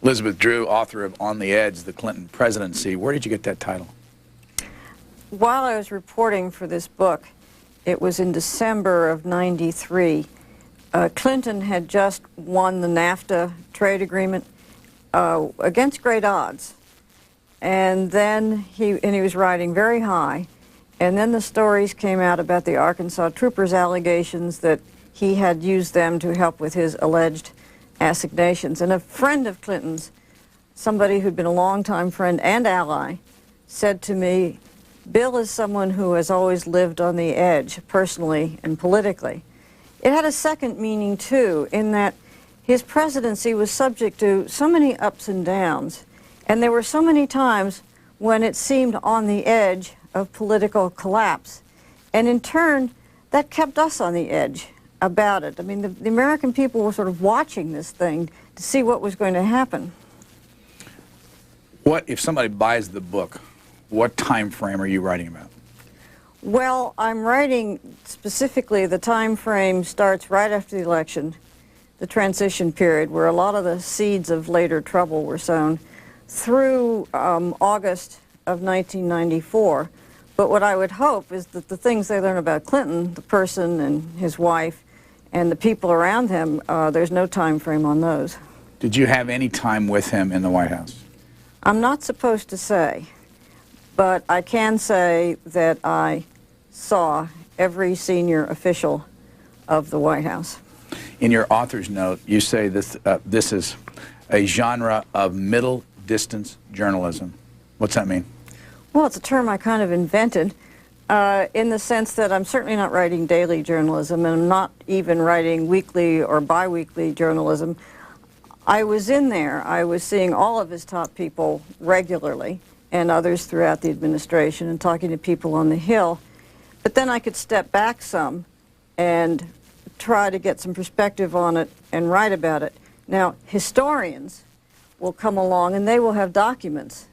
Elizabeth Drew, author of On the Edge, The Clinton Presidency. Where did you get that title? While I was reporting for this book, it was in December of '93. Clinton had just won the NAFTA trade agreement against great odds. And then he was riding very high. And then the stories came out about the Arkansas troopers' allegations that he had used them to help with his alleged assignations. And a friend of Clinton's, somebody who'd been a longtime friend and ally, said to me, Bill is someone who has always lived on the edge, personally and politically. It had a second meaning, too, in that his presidency was subject to so many ups and downs, and there were so many times when it seemed on the edge of political collapse. And in turn, that kept us on the edge about it. I mean, the American people were sort of watching this thing to see what was going to happen. What, if somebody buys the book, what time frame are you writing about? Well, I'm writing specifically, the time frame starts right after the election, the transition period, where a lot of the seeds of later trouble were sown, through August of 1994. But what I would hope is that the things they learn about Clinton, the person and his wife, and the people around him, there's no time frame on those. Did you have any time with him in the White House? I'm not supposed to say, but I can say that I saw every senior official of the White House. In your author's note, you say this is a genre of middle-distance journalism. What's that mean? Well, it's a term I kind of invented in the sense that I'm certainly not writing daily journalism, and I'm not even writing weekly or bi-weekly journalism. I was in there. I was seeing all of his top people regularly and others throughout the administration and talking to people on the Hill. But then I could step back some and try to get some perspective on it and write about it. Now, historians will come along and they will have documents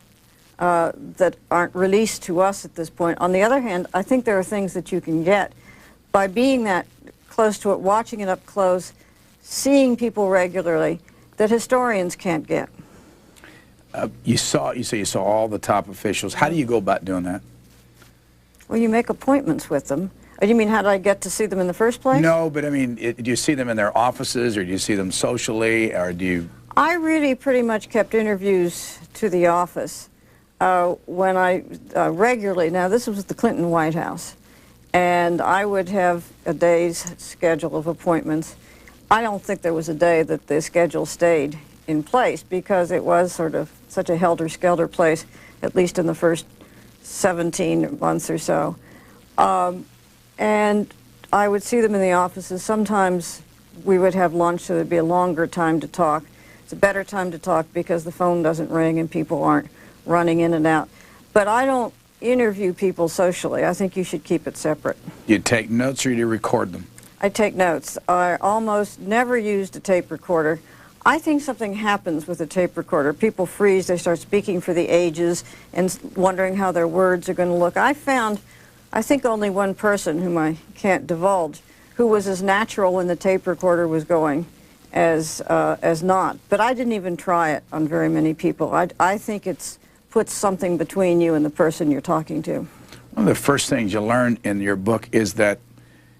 that aren't released to us at this point. On the other hand, I think there are things that you can get by being that close to it, watching it up close, seeing people regularly, that historians can't get. You say you saw all the top officials. How do you go about doing that? Well, you make appointments with them. You mean, how did I get to see them in the first place? No, but I mean, do you see them in their offices, or do you see them socially, or do you... I really pretty much kept interviews to the office when I regularly, now this was at the Clinton White House, and I would have a day's schedule of appointments. I don't think there was a day that the schedule stayed in place because it was sort of such a helter-skelter place, at least in the first 17 months or so. And I would see them in the offices. Sometimes we would have lunch, so there'd be a longer time to talk. It's a better time to talk because the phone doesn't ring and people aren't running in and out. But I don't interview people socially. I think you should keep it separate. You take notes or you record them? I take notes. I almost never used a tape recorder. I think something happens with a tape recorder. People freeze, they start speaking for the ages and wondering how their words are going to look. I found, I think, only one person, whom I can't divulge, who was as natural when the tape recorder was going as not. But I didn't even try it on very many people. I think it's puts something between you and the person you're talking to. One of the first things you learn in your book is that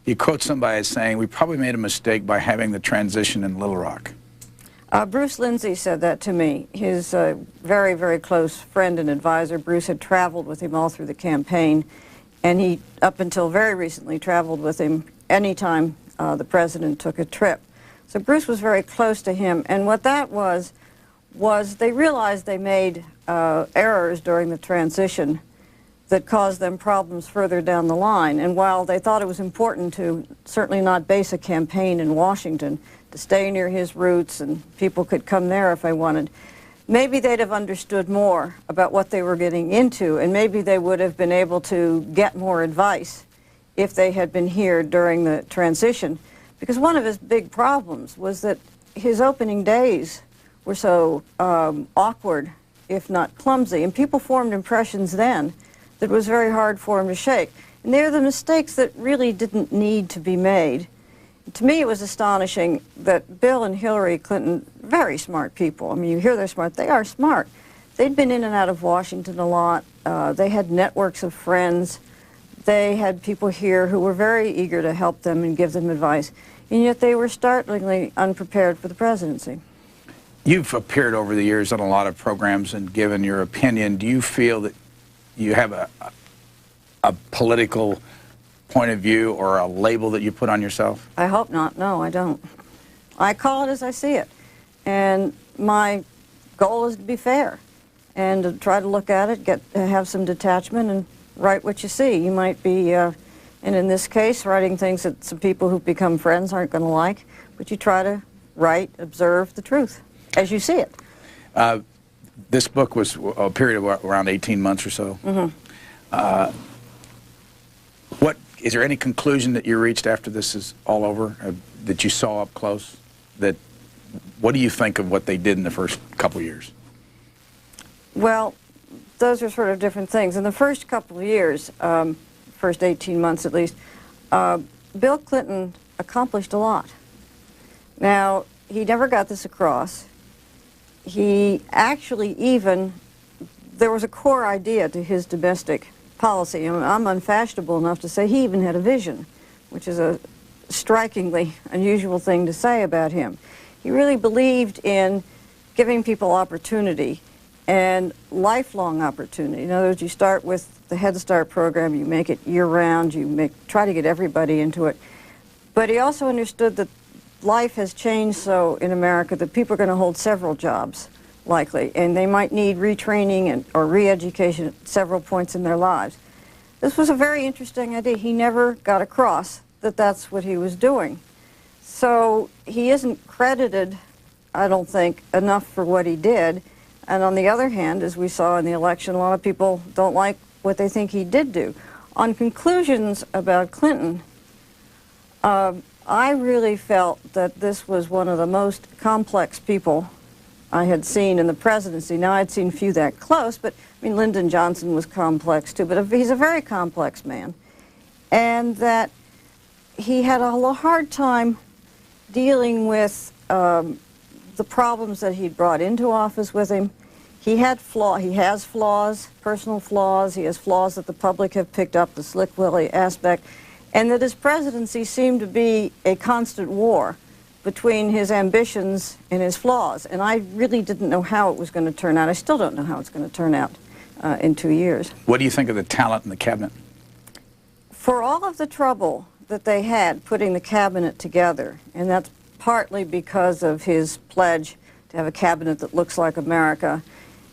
you quote somebody as saying, we probably made a mistake by having the transition in Little Rock. Bruce Lindsay said that to me. His very, very close friend and advisor, Bruce, had traveled with him all through the campaign, and he, up until very recently, traveled with him anytime the president took a trip. So Bruce was very close to him, and what that was they realized they made errors during the transition that caused them problems further down the line. And while they thought it was important to certainly not base a campaign in Washington, to stay near his roots and people could come there if they wanted, maybe they'd have understood more about what they were getting into, and maybe they would have been able to get more advice if they had been here during the transition. Because one of his big problems was that his opening days were so awkward, if not clumsy, and people formed impressions then that it was very hard for him to shake. And they're the mistakes that really didn't need to be made. to me, it was astonishing that Bill and Hillary Clinton, very smart people. I mean, you hear they're smart. They are smart. They'd been in and out of Washington a lot. They had networks of friends. They had people here who were very eager to help them and give them advice. And yet they were startlingly unprepared for the presidency. You've appeared over the years on a lot of programs and given your opinion. Do you feel that you have a political point of view or a label that you put on yourself? I hope not. No, I don't. I call it as I see it. And my goal is to be fair and to try to look at it, have some detachment and write what you see. You might be, and in this case, writing things that some people who've become friends aren't going to like, but you try to write, observe the truth as you see it. This book was a period of around 18 months or so. Mm-hmm. Is there any conclusion that you reached after this is all over, that you saw up close? What do you think of what they did in the first couple of years? Well, those are sort of different things. In the first couple of years, first 18 months at least, Bill Clinton accomplished a lot. Now, he never got this across. He actually there was a core idea to his domestic policy. I'm unfashionable enough to say he even had a vision, which is a strikingly unusual thing to say about him. He really believed in giving people opportunity and lifelong opportunity. In other words, you start with the Head Start program, you make it year-round, try to get everybody into it. But he also understood that life has changed so in America that people are going to hold several jobs, likely, and they might need retraining or re-education at several points in their lives. This was a very interesting idea. He never got across that that's what he was doing. So he isn't credited, I don't think, enough for what he did. And on the other hand, as we saw in the election, a lot of people don't like what they think he did do. On conclusions about Clinton, I really felt that this was one of the most complex people I had seen in the presidency. Now, I'd seen few that close, but I mean, Lyndon Johnson was complex too, but he's a very complex man. And that he had a hard time dealing with the problems that he'd brought into office with him. He has flaws, personal flaws. He has flaws that the public have picked up, the Slick Willie aspect, and that his presidency seemed to be a constant war between his ambitions and his flaws. And I really didn't know how it was going to turn out. I still don't know how it's going to turn out in 2 years. What do you think of the talent in the cabinet? For all of the trouble that they had putting the cabinet together, and that's partly because of his pledge to have a cabinet that looks like America,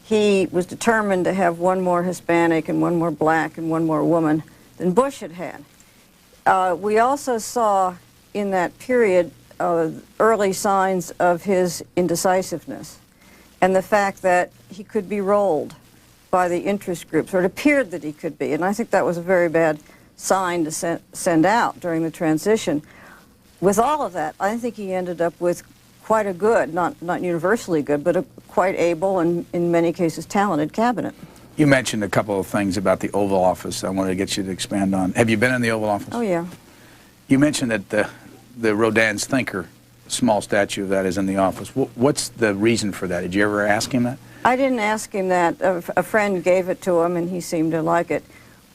he was determined to have one more Hispanic and one more black and one more woman than Bush had had. We also saw in that period early signs of his indecisiveness and the fact that he could be rolled by the interest groups, or it appeared that he could be, and I think that was a very bad sign to send out during the transition. With all of that, I think he ended up with quite a good, not universally good, but a quite able and in many cases talented cabinet. You mentioned a couple of things about the Oval Office I wanted to get you to expand on. Have you been in the Oval Office? Oh, yeah. You mentioned that the Rodin's Thinker, small statue of that, is in the office. What's the reason for that? Did you ever ask him that? I didn't ask him that. A friend gave it to him, and he seemed to like it.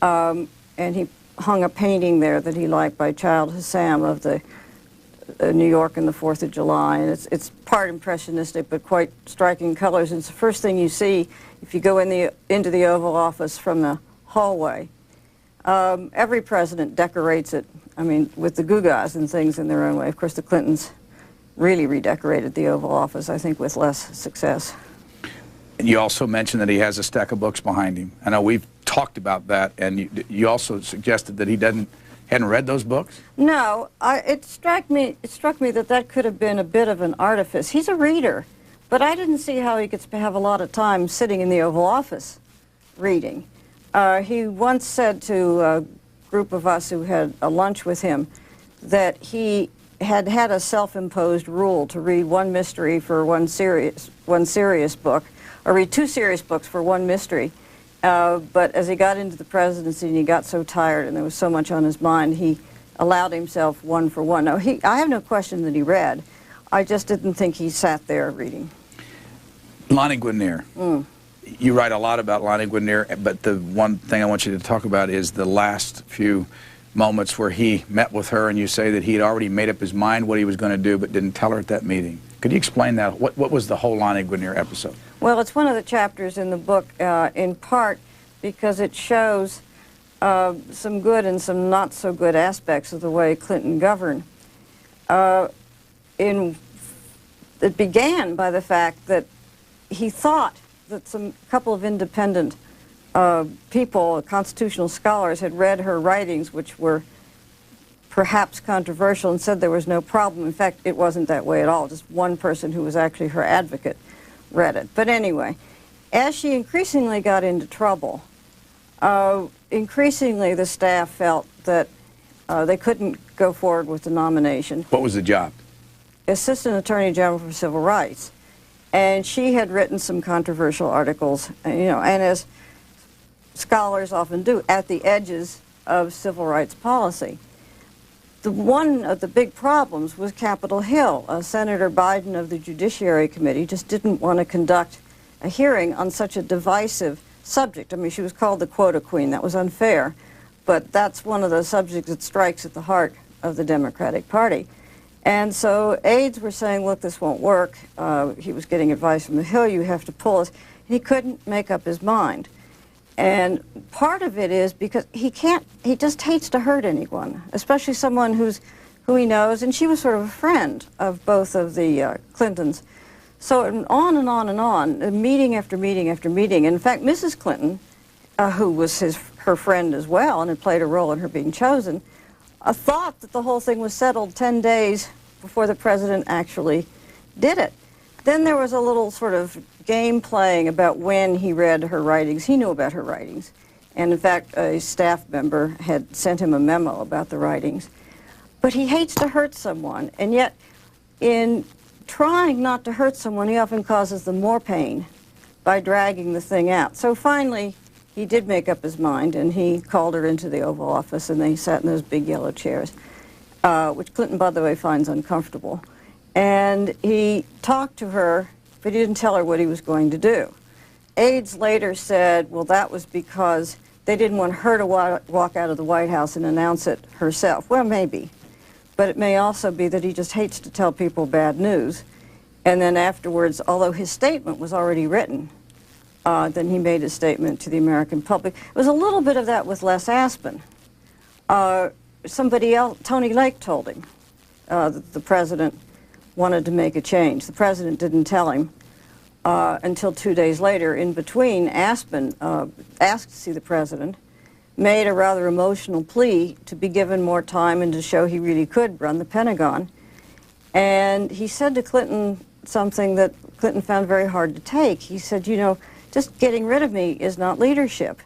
And he hung a painting there that he liked by Childe Hassam of the New York and the 4th of July. And it's part impressionistic, but quite striking colors. And it's the first thing you see if you go into the Oval Office from the hallway. Every president decorates it, I mean, with the gewgaws and things in their own way. Of course, the Clintons really redecorated the Oval Office, I think, with less success. And you also mentioned that he has a stack of books behind him. I know we've talked about that, and you also suggested that he hadn't read those books? No, it struck me that could have been a bit of an artifice. He's a reader, but I didn't see how he could have a lot of time sitting in the Oval Office reading. He once said to a group of us who had a lunch with him that he had a self-imposed rule to read one mystery for one serious book, or read 2 serious books for one mystery. But as he got into the presidency and he got so tired and there was so much on his mind, he allowed himself one for one. No, I have no question that he read. I just didn't think he sat there reading. Lonnie Guinier. You write a lot about Lonnie Guinier, but the one thing I want you to talk about is the last few moments where he met with her, and you say that he had already made up his mind what he was going to do, but didn't tell her at that meeting. Could you explain that? What was the whole Lonnie Guinier episode? Well, it's one of the chapters in the book, in part because it shows some good and some not so good aspects of the way Clinton governed. It began by the fact that he thought that a couple of independent people, constitutional scholars, had read her writings, which were perhaps controversial, and said there was no problem. In fact, it wasn't that way at all. Just one person who was actually her advocate read it. But anyway, as she increasingly got into trouble, increasingly the staff felt that they couldn't go forward with the nomination. What was the job? Assistant Attorney General for Civil Rights. And she had written some controversial articles, and as scholars often do, at the edges of civil rights policy. One of the big problems was Capitol Hill. Senator Biden of the Judiciary Committee just didn't want to conduct a hearing on such a divisive subject. I mean, she was called the quota queen. That was unfair, but that's one of the subjects that strikes at the heart of the Democratic Party. And so aides were saying, look, this won't work. He was getting advice from the Hill, you have to pull us. He couldn't make up his mind. And part of it is because he just hates to hurt anyone, especially someone who he knows, and she was sort of a friend of both of the Clintons. So on and on and on, meeting after meeting after meeting. And in fact, Mrs. Clinton, who was her friend as well and had played a role in her being chosen, thought that the whole thing was settled 10 days before the president actually did it. Then there was a little sort of game playing about when he read her writings. He knew about her writings. And in fact, a staff member had sent him a memo about the writings. But he hates to hurt someone, and yet in trying not to hurt someone, he often causes them more pain by dragging the thing out. So finally, he did make up his mind, and he called her into the Oval Office, and they sat in those big yellow chairs, which Clinton, by the way, finds uncomfortable. And he talked to her, but he didn't tell her what he was going to do. Aides later said, well, that was because they didn't want her to walk out of the White House and announce it herself. Well, maybe. But it may also be that he just hates to tell people bad news. And then afterwards, although his statement was already written, then he made a statement to the American public. It was a little bit of that with Les Aspin. Somebody else, Tony Lake, told him that the president wanted to make a change. The president didn't tell him until 2 days later. In between, Aspin asked to see the president, made a rather emotional plea to be given more time and to show he really could run the Pentagon. And he said to Clinton something that Clinton found very hard to take. He said, you know, just getting rid of me is not leadership.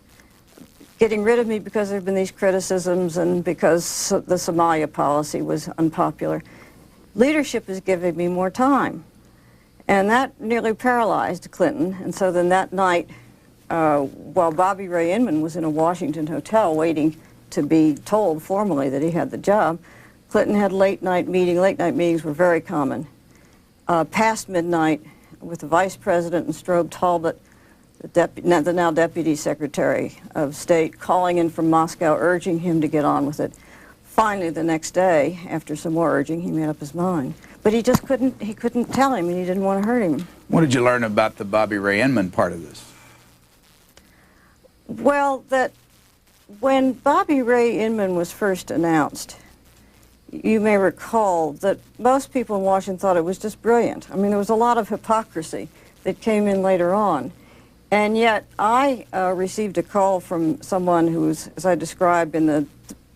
Getting rid of me because there have been these criticisms and because the Somalia policy was unpopular. Leadership is giving me more time. And that nearly paralyzed Clinton. And so then that night, while Bobby Ray Inman was in a Washington hotel waiting to be told formally that he had the job, Clinton had late-night meetings. Late-night meetings were very common. Past midnight, with the Vice President and Strobe Talbot, the now Deputy Secretary of State, calling in from Moscow, urging him to get on with it. Finally, the next day, after some more urging, he made up his mind. But he just couldn't tell him, and he didn't want to hurt him. What did you learn about the Bobby Ray Inman part of this? Well, that when Bobby Ray Inman was first announced, you may recall that most people in Washington thought it was just brilliant. I mean, there was a lot of hypocrisy that came in later on. And yet, I received a call from someone who was, as I described, in the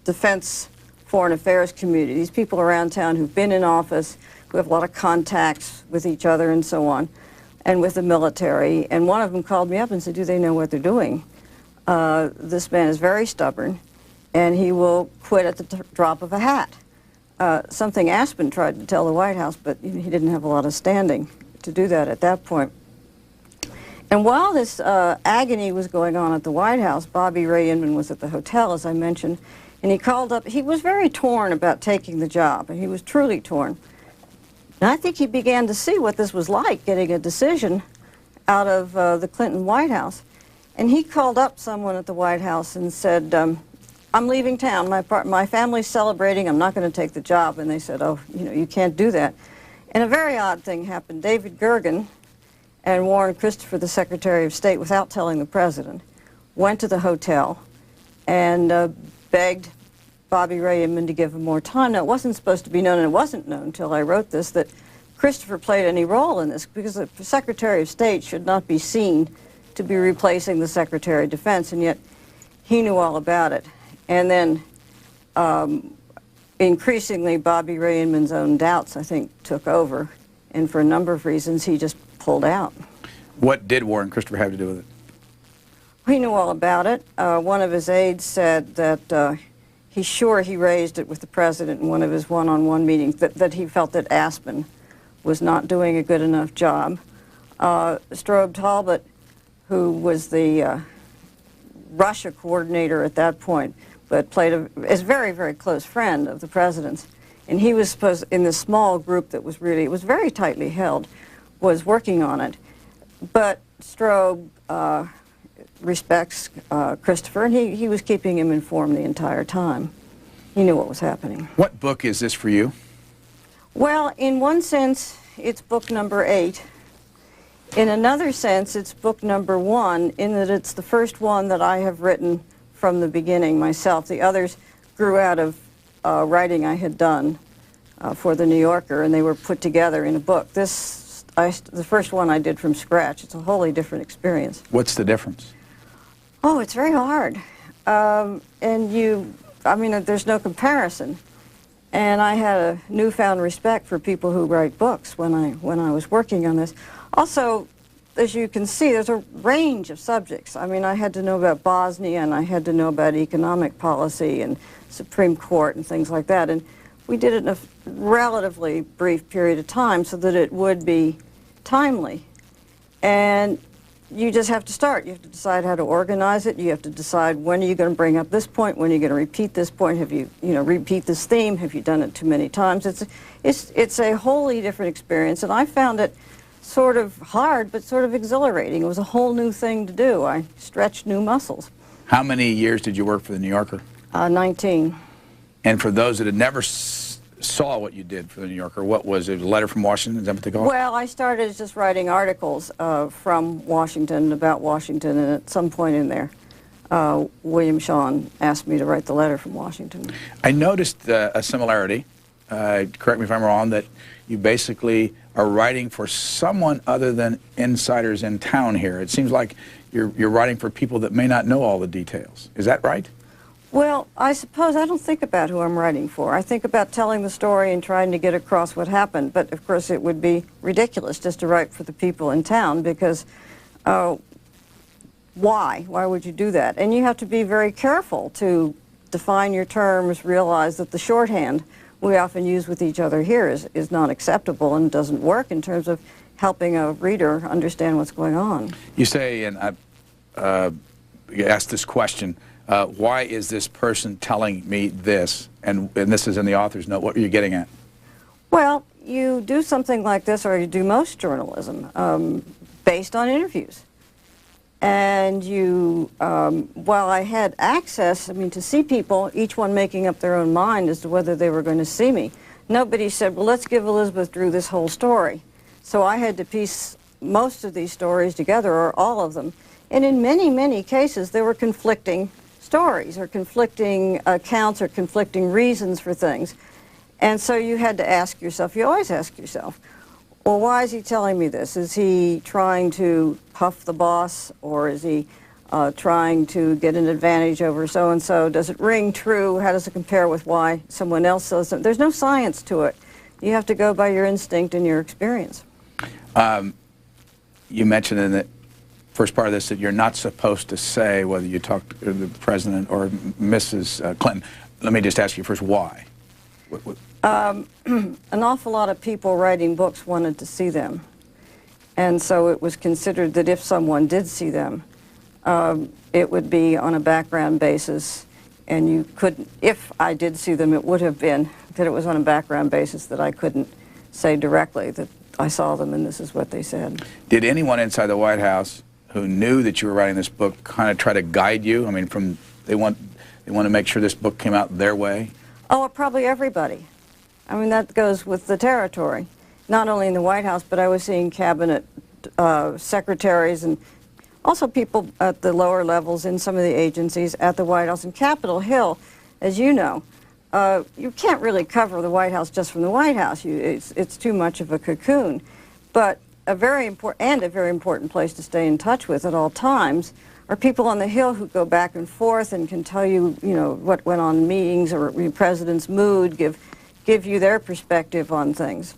Defense Foreign Affairs community, these people around town who've been in office, who have a lot of contacts with each other and so on, and with the military. And one of them called me up and said, do they know what they're doing? This man is very stubborn, and he will quit at the drop of a hat. Something Aspin tried to tell the White House, but he didn't have a lot of standing to do that at that point. And while this agony was going on at the White House, Bobby Ray Inman was at the hotel, as I mentioned, And he called up, he was very torn about taking the job, and he was truly torn. And I think he began to see what this was like, getting a decision out of the Clinton White House. And he called up someone at the White House and said, I'm leaving town. My family's celebrating. I'm not going to take the job. And they said, oh, you know, you can't do that. And a very odd thing happened. David Gergen and Warren Christopher, the Secretary of State, without telling the President, went to the hotel and begged Bobby Ray Inman to give him more time. Now, it wasn't supposed to be known, and it wasn't known until I wrote this, that Christopher played any role in this, because the Secretary of State should not be seen to be replacing the Secretary of Defense, and yet he knew all about it. And then increasingly, Bobby Ray Inman's own doubts, I think, took over, and for a number of reasons, he just pulled out. What did Warren Christopher have to do with it? He knew all about it. One of his aides said that he's sure he raised it with the President in one of his one-on-one meetings, that he felt that Aspen was not doing a good enough job. Strobe Talbot, who was the Russia coordinator at that point, but is a very, very close friend of the President's, and he was supposed, in this small group that was really, it was very tightly held, was working on it. But Strobe respects Christopher, and he was keeping him informed the entire time. He knew what was happening. What book is this for you? Well, in one sense, it's book number 8. In another sense, it's book number 1, in that it's the first one that I have written from the beginning myself. The others grew out of writing I had done for The New Yorker, and they were put together in a book. The first one I did from scratch. It's a wholly different experience. What's the difference? Oh, it's very hard. And I mean, there's no comparison. And I had a newfound respect for people who write books when I was working on this. Also, as you can see, there's a range of subjects. I mean, I had to know about Bosnia, and I had to know about economic policy and Supreme Court and things like that. And we did it in a relatively brief period of time so that it would be timely. And you just have to start. You have to decide how to organize it. You have to decide when are you going to bring up this point, when are you going to repeat this point, have you repeat this theme, have you done it too many times? It's a wholly different experience, and I found it sort of hard but sort of exhilarating. It was a whole new thing to do. I stretched new muscles. How many years did you work for The New Yorker? 19. And for those that had never saw what you did for The New Yorker, what was it? A letter from Washington? Is that what they call it? Well, I started just writing articles from Washington, about Washington, and at some point in there, William Shawn asked me to write the letter from Washington. I noticed a similarity, correct me if I'm wrong, that you basically are writing for someone other than insiders in town here. It seems like you're writing for people that may not know all the details. Is that right? Well, I suppose I don't think about who I'm writing for. I think about telling the story and trying to get across what happened. But, of course, it would be ridiculous just to write for the people in town because why? Why would you do that? And you have to be very careful to define your terms, realize that the shorthand we often use with each other here is not acceptable and doesn't work in terms of helping a reader understand what's going on. You say, and I asked this question, why is this person telling me this? And this is in the author's note. What are you getting at? Well, you do something like this, or you do most journalism, based on interviews. And you, while I had access, I mean, to see people, each one making up their own mind as to whether they were going to see me, nobody said, well, let's give Elizabeth Drew this whole story. So I had to piece most of these stories together, or all of them. And in many, many cases, there were conflicting stories, or conflicting accounts, or conflicting reasons for things. And so you had to ask yourself, you always ask yourself, well, why is he telling me this? Is he trying to puff the boss, or is he trying to get an advantage over so-and-so? Does it ring true? How does it compare with why someone else says it? There's no science to it. You have to go by your instinct and your experience. You mentioned in the first part of this that you're not supposed to say whether you talked to the President or Mrs. Clinton. Let me just ask you first, why? An awful lot of people writing books wanted to see them. And so it was considered that if someone did see them, it would be on a background basis and you couldn't, if I did see them, it would have been that it was on a background basis that I couldn't say directly that I saw them and this is what they said. Did anyone inside the White House who knew that you were writing this book kind of try to guide you? I mean, they want to make sure this book came out their way? Oh, probably everybody. I mean, that goes with the territory. Not only in the White House, but I was seeing cabinet secretaries and also people at the lower levels in some of the agencies at the White House. And Capitol Hill, as you know, you can't really cover the White House just from the White House. It's too much of a cocoon. But a very important place to stay in touch with at all times are people on the Hill who go back and forth and can tell you, what went on in meetings or the president's mood, give you their perspective on things.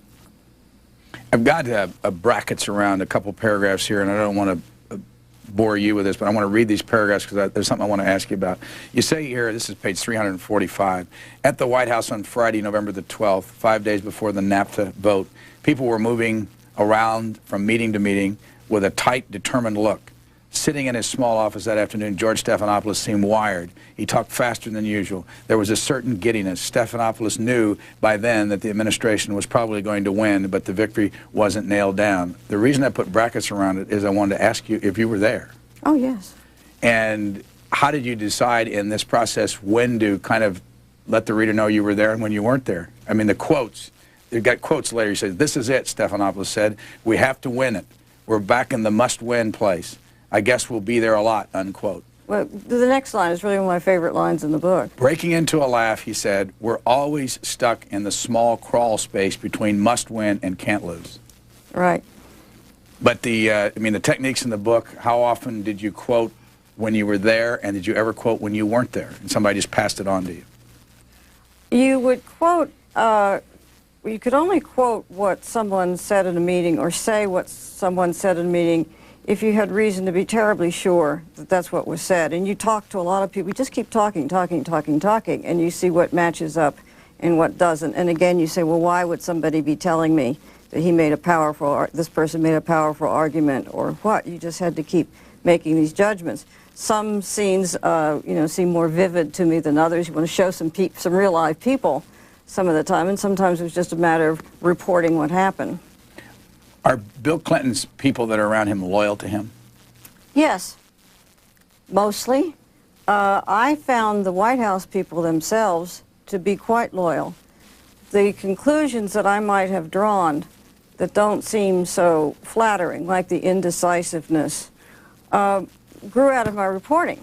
I've got brackets around a couple paragraphs here, and I don't want to bore you with this, but I want to read these paragraphs because there's something I want to ask you about. You say here, this is page 345, at the White House on Friday, November the 12th, 5 days before the NAFTA vote, people were moving around from meeting to meeting with a tight, determined look. Sitting in his small office that afternoon, George Stephanopoulos seemed wired. He talked faster than usual. There was a certain giddiness. Stephanopoulos knew by then that the administration was probably going to win, but the victory wasn't nailed down. The reason I put brackets around it is I wanted to ask you if you were there. Oh, yes. And how did you decide in this process when to kind of let the reader know you were there and when you weren't there? I mean, the quotes, you've got quotes later. He says, "This is it," Stephanopoulos said. "We have to win it. We're back in the must-win place. I guess we'll be there a lot," unquote. Well, the next line is really one of my favorite lines in the book. Breaking into a laugh, he said, "We're always stuck in the small crawl space between must win and can't lose." Right. But I mean, the techniques in the book, how often did you quote when you were there, and did you ever quote when you weren't there, and somebody just passed it on to you? You would quote, you could only quote what someone said in a meeting or say what someone said in a meeting if you had reason to be terribly sure that that's what was said. And you talk to a lot of people, you just keep talking, and you see what matches up and what doesn't. And again, you say, well, why would somebody be telling me that this person made a powerful argument, or what? You just had to keep making these judgments. Some scenes, seem more vivid to me than others. You want to show some real live people some of the time, and sometimes it was just a matter of reporting what happened. Are Bill Clinton's people that are around him loyal to him? Yes, mostly. I found the White House people themselves to be quite loyal. The conclusions that I might have drawn that don't seem so flattering, like the indecisiveness, grew out of my reporting.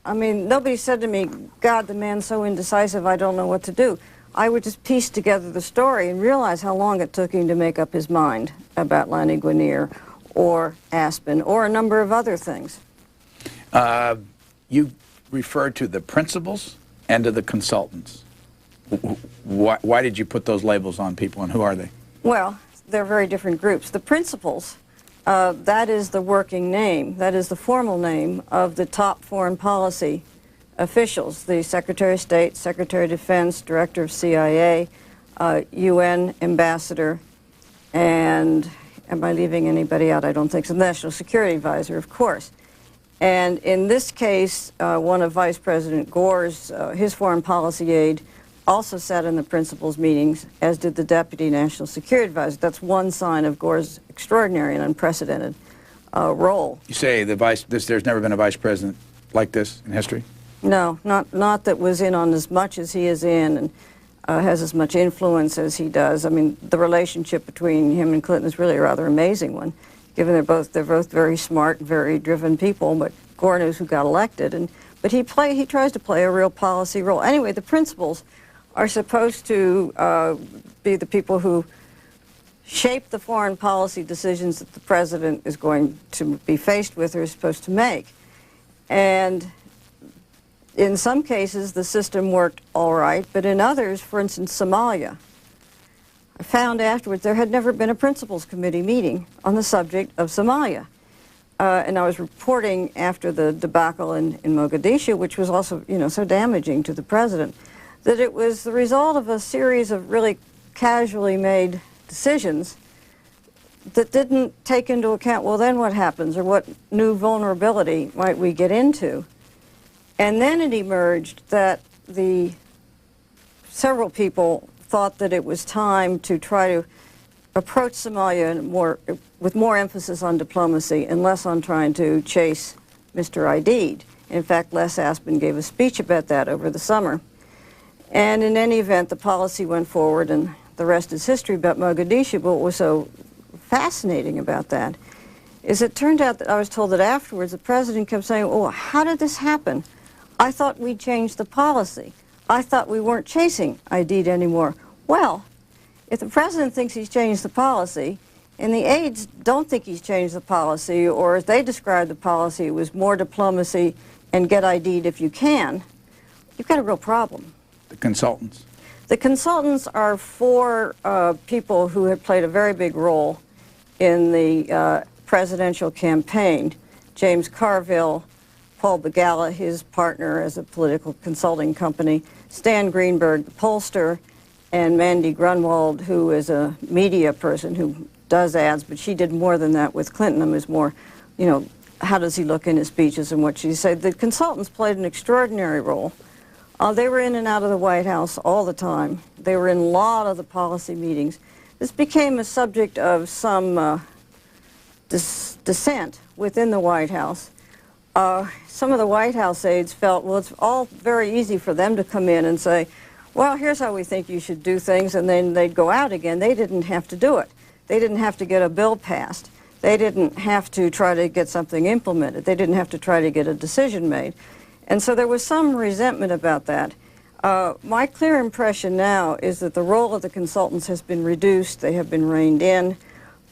I mean, nobody said to me, "God, the man's so indecisive, I don't know what to do." I would just piece together the story and realize how long it took him to make up his mind about Lanny Guinier or Aspen or a number of other things. You referred to the principals and to the consultants. Why did you put those labels on people, and who are they? Well, they're very different groups. The principals, that is the working name, that is the formal name of the top foreign policy officials, the Secretary of State, Secretary of Defense, Director of CIA, UN Ambassador, and am I leaving anybody out? I don't think so. National Security Advisor, of course. And in this case, one of Vice President Gore's, his foreign policy aide, also sat in the principals meetings, as did the Deputy National Security Advisor. That's one sign of Gore's extraordinary and unprecedented role. You say there's never been a vice president like this in history? No, not that was in on as much as he is in and has as much influence as he does. I mean, the relationship between him and Clinton is really a rather amazing one, given they're both very smart, very driven people, but Gore knows who got elected. But he tries to play a real policy role. Anyway, the principals are supposed to be the people who shape the foreign policy decisions that the president is going to be faced with or is supposed to make. And in some cases, the system worked all right, but in others, for instance, Somalia, I found afterwards there had never been a principals committee meeting on the subject of Somalia. And I was reporting after the debacle in Mogadishu, which was also, so damaging to the president, that it was the result of a series of really casually made decisions that didn't take into account, well, then what happens, or what new vulnerability might we get into? And then it emerged that several people thought that it was time to try to approach Somalia with more emphasis on diplomacy and less on trying to chase Mr. Aidid. In fact, Les Aspin gave a speech about that over the summer. And in any event, the policy went forward, and the rest is history about Mogadishu. But what was so fascinating about that is it turned out that I was told that afterwards the president kept saying, oh, how did this happen? I thought we changed the policy. I thought we weren't chasing Aidid anymore. Well, if the president thinks he's changed the policy, and the aides don't think he's changed the policy, or as they described the policy, it was more diplomacy and get Aidid if you can, you've got a real problem. The consultants? The consultants are four people who had played a very big role in the presidential campaign. James Carville, Paul Begala, his partner as a political consulting company, Stan Greenberg, the pollster, and Mandy Grunwald, who is a media person who does ads, but she did more than that with Clinton. It was more, you know, how does he look in his speeches and what she said. The consultants played an extraordinary role. They were in and out of the White House all the time. They were in a lot of the policy meetings. This became a subject of some dissent within the White House. Some of the White House aides felt, well, it's all very easy for them to come in and say, well, here's how we think you should do things, and then they'd go out again. They didn't have to do it. They didn't have to get a bill passed. They didn't have to try to get something implemented. They didn't have to try to get a decision made. And so there was some resentment about that. My clear impression now is that the role of the consultants has been reduced. They have been reined in.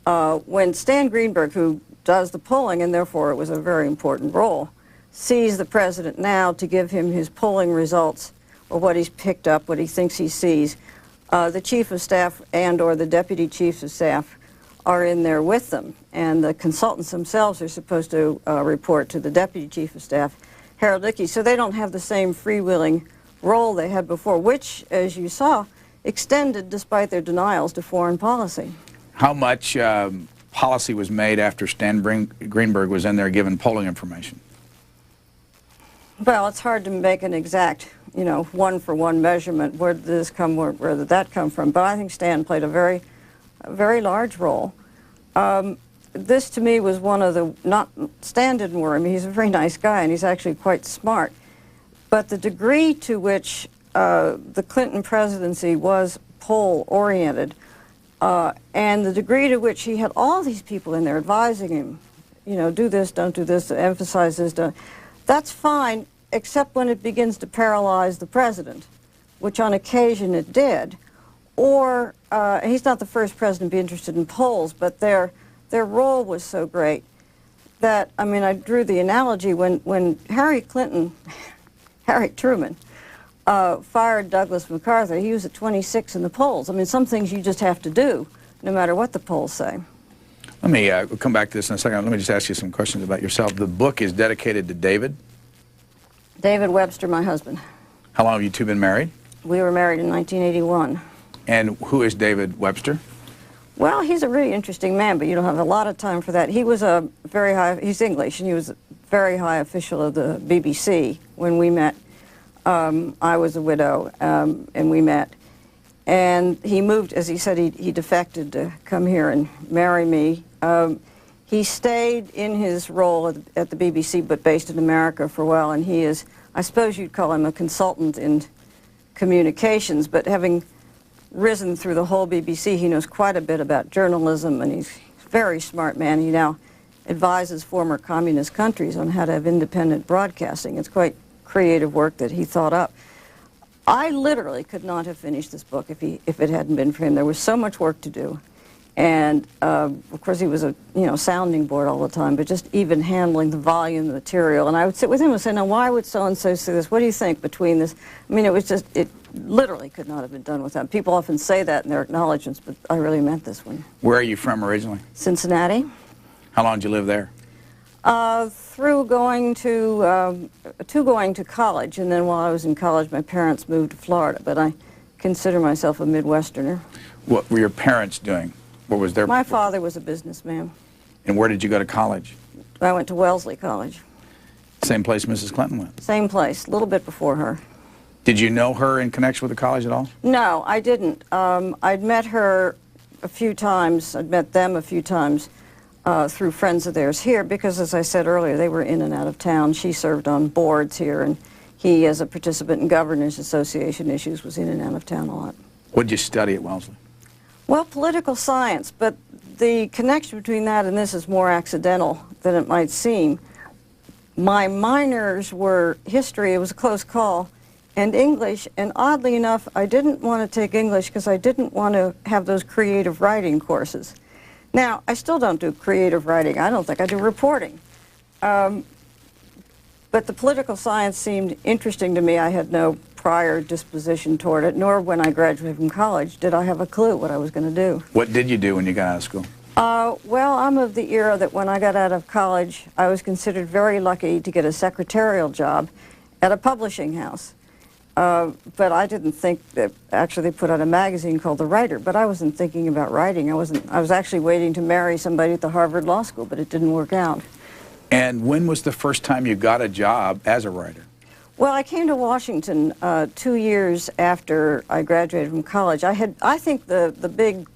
When Stan Greenberg, who does the polling, and therefore it was a very important role, sees the president now to give him his polling results or what he's picked up, what he thinks he sees, the chief of staff and or the deputy chiefs of staff are in there with them. And the consultants themselves are supposed to report to the deputy chief of staff, Harold Ickes, so they don't have the same freewheeling role they had before, which, as you saw, extended, despite their denials, to foreign policy. How much policy was made after Stan Greenberg was in there giving polling information? Well, it's hard to make an exact, you know, one-for-one measurement. Where did this come, where did that come from? But I think Stan played a very large role. This, to me, was one of the, Stan didn't worry me. He's a very nice guy, and he's actually quite smart. But the degree to which the Clinton presidency was poll-oriented, and the degree to which he had all these people in there advising him, you know, do this, don't do this, emphasize this, don't. That's fine, except when it begins to paralyze the president, which on occasion it did. Or, he's not the first president to be interested in polls, but their role was so great that, I mean, I drew the analogy when Harry Truman, fired Douglas MacArthur, he was at 26 in the polls. I mean, some things you just have to do, no matter what the polls say. Let me come back to this in a second. Let me just ask you some questions about yourself. The book is dedicated to David? David Webster, my husband. How long have you two been married? We were married in 1981. And who is David Webster? Well, he's a really interesting man, but you don't have a lot of time for that. He was a very high, he's English, and he was a very high official of the BBC when we met. I was a widow, and we met. And he moved, as he said, he defected to come here and marry me. He stayed in his role at the BBC, but based in America for a while, and he is, I suppose you'd call him a consultant in communications, but having risen through the whole BBC, he knows quite a bit about journalism, and he's a very smart man. He now advises former communist countries on how to have independent broadcasting. It's quite creative work that he thought up. I literally could not have finished this book if it hadn't been for him. There was so much work to do. And, of course, he was a, you know, sounding board all the time, but just even handling the volume, the material. And I would sit with him and say, now, why would so-and-so say this? What do you think between this? I mean, it was just, it literally could not have been done without. People often say that in their acknowledgments, but I really meant this one. Where are you from originally? Cincinnati. How long did you live there? Through going to college, and then while I was in college, my parents moved to Florida, but I consider myself a Midwesterner. What were your parents doing? What was their... My father was a businessman. And where did you go to college? I went to Wellesley College. Same place Mrs. Clinton went? Same place, a little bit before her. Did you know her in connection with the college at all? No, I didn't. I'd met her a few times. I'd met them a few times through friends of theirs here because, as I said earlier, they were in and out of town. She served on boards here, and he, as a participant in Governors Association issues, was in and out of town a lot. What did you study at Wellesley? Well, political science, but the connection between that and this is more accidental than it might seem. My minors were history, it was a close call, and English, and oddly enough, I didn't want to take English because I didn't want to have those creative writing courses. Now, I still don't do creative writing. I don't think I do reporting. But the political science seemed interesting to me. I had no prior disposition toward it, nor when I graduated from college did I have a clue what I was going to do. What did you do when you got out of school? Well, I'm of the era that when I got out of college, I was considered very lucky to get a secretarial job at a publishing house. But I didn't think that, actually they put out a magazine called The Writer, but I wasn't thinking about writing. I was actually waiting to marry somebody at the Harvard Law School, but it didn't work out. And when was the first time you got a job as a writer? Well, I came to Washington 2 years after I graduated from college. I think the big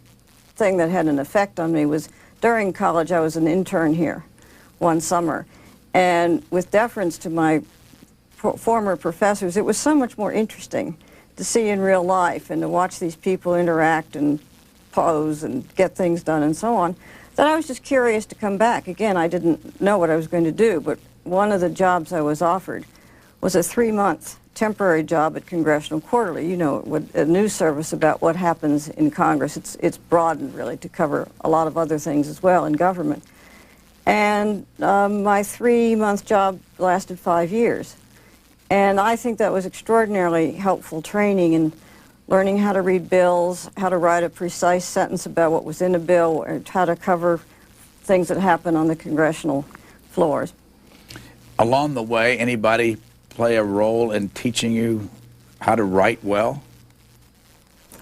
thing that had an effect on me was during college I was an intern here one summer, and with deference to my former professors, it was so much more interesting to see in real life and to watch these people interact and pose and get things done and so on, that I was just curious to come back. Again, I didn't know what I was going to do, but one of the jobs I was offered was a 3-month temporary job at Congressional Quarterly, you know, a news service about what happens in Congress. It's broadened, really, to cover a lot of other things as well in government. And my 3-month job lasted 5 years. And I think that was extraordinarily helpful training in learning how to read bills, how to write a precise sentence about what was in a bill, or how to cover things that happen on the congressional floors. Along the way, anybody play a role in teaching you how to write well?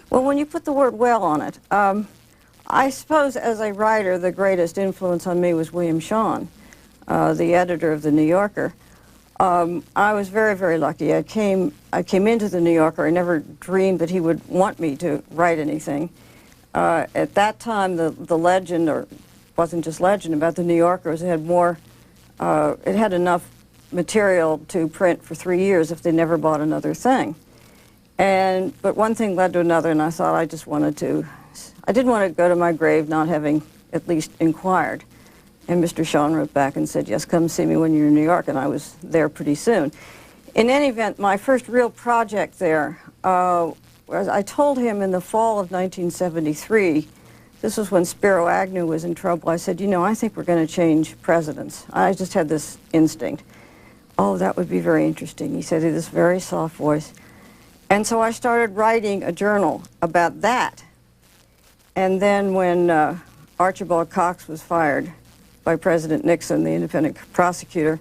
Well, when you put the word well on it, I suppose as a writer, the greatest influence on me was William Shawn, the editor of The New Yorker. I was very, very lucky. I came into The New Yorker. I never dreamed that he would want me to write anything. At that time, the legend, or wasn't just legend, about The New Yorker was it had more, it had enough material to print for 3 years if they never bought another thing. But one thing led to another, and I thought I didn't want to go to my grave not having at least inquired. And Mr. Shawn wrote back and said, yes, come see me when you're in New York, and I was there pretty soon. In any event, my first real project there, I told him in the fall of 1973, this was when Spiro Agnew was in trouble, I said, you know, I think we're going to change presidents. I just had this instinct. Oh, that would be very interesting. He said in this very soft voice. And so I started writing a journal about that. And then when Archibald Cox was fired by President Nixon, the independent prosecutor,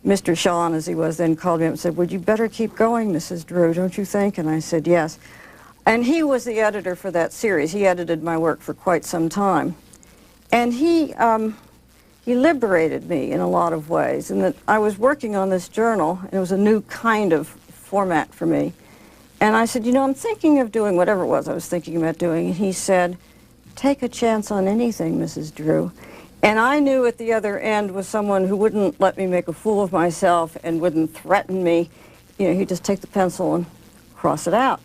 Mr. Shawn, as he was then, called me up and said, would you better keep going, Mrs. Drew, don't you think? And I said, yes. And he was the editor for that series. He edited my work for quite some time. And he liberated me in a lot of ways, in that I was working on this journal, and it was a new kind of format for me. And I said, you know, I'm thinking of doing whatever it was I was thinking about doing. And he said, take a chance on anything, Mrs. Drew. And I knew at the other end was someone who wouldn't let me make a fool of myself and wouldn't threaten me. You know, he'd just take the pencil and cross it out.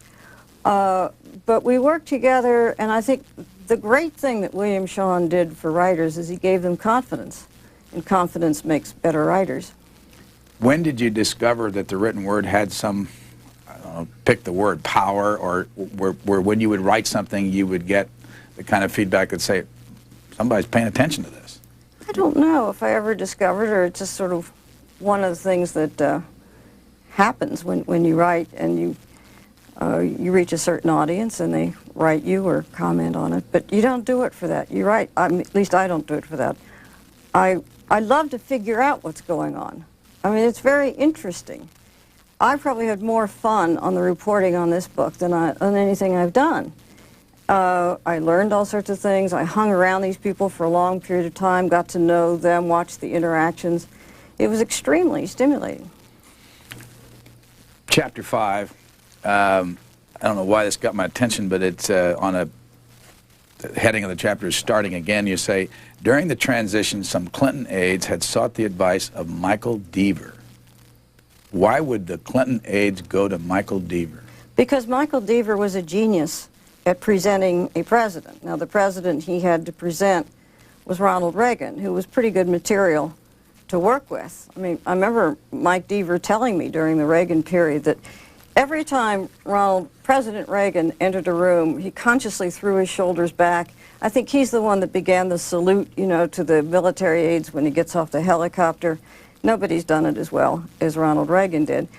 But we worked together, and I think the great thing that William Shawn did for writers is he gave them confidence, and confidence makes better writers. When did you discover that the written word had some, I don't know, pick the word, power, or where when you would write something you would get the kind of feedback that say, somebody's paying attention to this? I don't know if I ever discovered, or it's just sort of one of the things that happens when you write and you reach a certain audience and they write you or comment on it, but you don't do it for that. You write, at least I don't do it for that. I love to figure out what's going on. I mean, it's very interesting. I probably had more fun on the reporting on this book than anything I've done. I learned all sorts of things. I hung around these people for a long period of time, got to know them, watched the interactions. It was extremely stimulating. Chapter 5, I don't know why this got my attention, but it's on the heading of the chapter is starting again. You say, during the transition, some Clinton aides had sought the advice of Michael Deaver. Why would the Clinton aides go to Michael Deaver? Because Michael Deaver was a genius at presenting a president. Now, the president he had to present was Ronald Reagan, who was pretty good material to work with. I mean, I remember Mike Deaver telling me during the Reagan period that every time President Reagan entered a room, he consciously threw his shoulders back. I think he's the one that began the salute, you know, to the military aides when he gets off the helicopter. Nobody's done it as well as Ronald Reagan did.